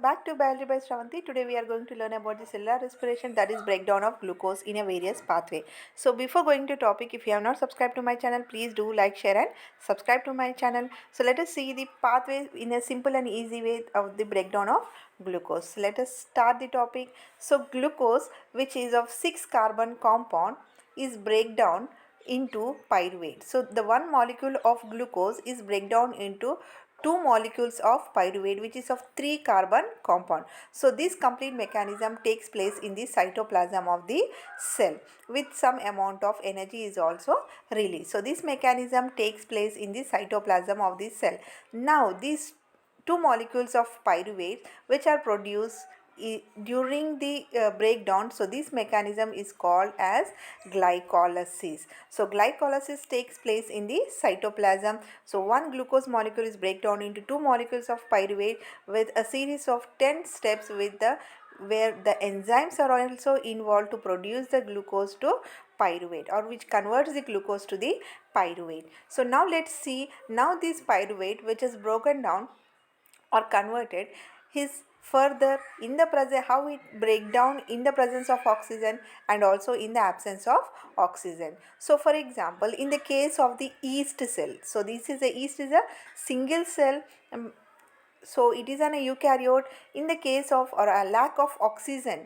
back to Biology by Shravanti. Today we are going to learn about the cellular respiration, that is breakdown of glucose in a various pathway. So before going to topic, if you have not subscribed to my channel, please do like, share and subscribe to my channel. So let us see the pathway in a simple and easy way of the breakdown of glucose. Let us start the topic. So glucose, which is of 6 carbon compound, is breakdown into pyruvate. So the one molecule of glucose is breakdown into two molecules of pyruvate, which is of 3 carbon compound. So this complete mechanism takes place in the cytoplasm of the cell. With some amount of energy is also released. So this mechanism takes place in the cytoplasm of the cell. Now these two molecules of pyruvate which are produced during the breakdown, so this mechanism is called as glycolysis. So glycolysis takes place in the cytoplasm. So one glucose molecule is breakdown into two molecules of pyruvate with a series of 10 steps with the where the enzymes are also involved to produce the glucose to pyruvate, or which converts the glucose to the pyruvate. So now let's see, now this pyruvate which is broken down or converted is further in the present, how it break down in the presence of oxygen and also in the absence of oxygen. So for example, in the case of the yeast cell, so this is a yeast is a single cell, so it is an eukaryote. In the case of or a lack of oxygen,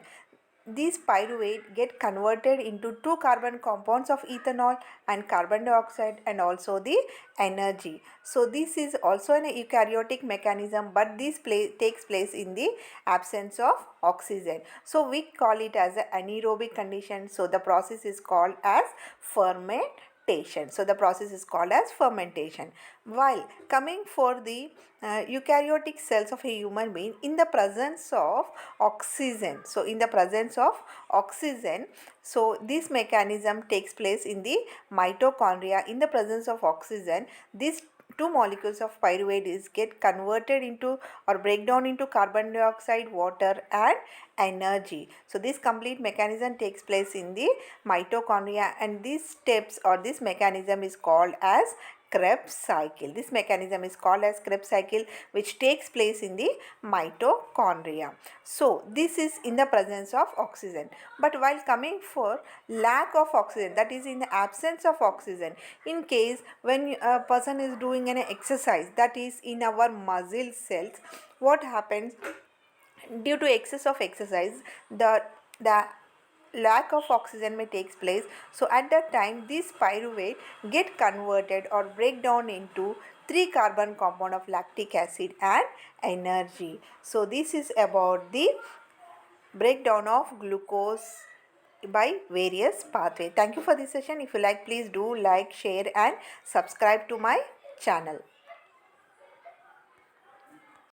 these pyruvate get converted into two carbon compounds of ethanol and carbon dioxide and also the energy. So this is also an eukaryotic mechanism, but this takes place in the absence of oxygen. So we call it as an anaerobic condition. So the process is called as fermentation. So the process is called as fermentation. While coming for the eukaryotic cells of a human being, in the presence of oxygen, so in the presence of oxygen, so this mechanism takes place in the mitochondria. In the presence of oxygen, these two molecules of pyruvate is get converted into or break down into carbon dioxide, water and energy. So this complete mechanism takes place in the mitochondria, and these steps or this mechanism is called as Krebs cycle. This mechanism is called as Krebs cycle, which takes place in the mitochondria. So this is in the presence of oxygen. But while coming for lack of oxygen, that is in the absence of oxygen, in case when a person is doing an exercise, that is in our muscle cells, what happens due to excess of exercise, the lack of oxygen may takes place. So at that time, this pyruvate get converted or break down into 3 carbon compound of lactic acid and energy. So this is about the breakdown of glucose by various pathway. Thank you for this session. If you like, please do like, share and subscribe to my channel.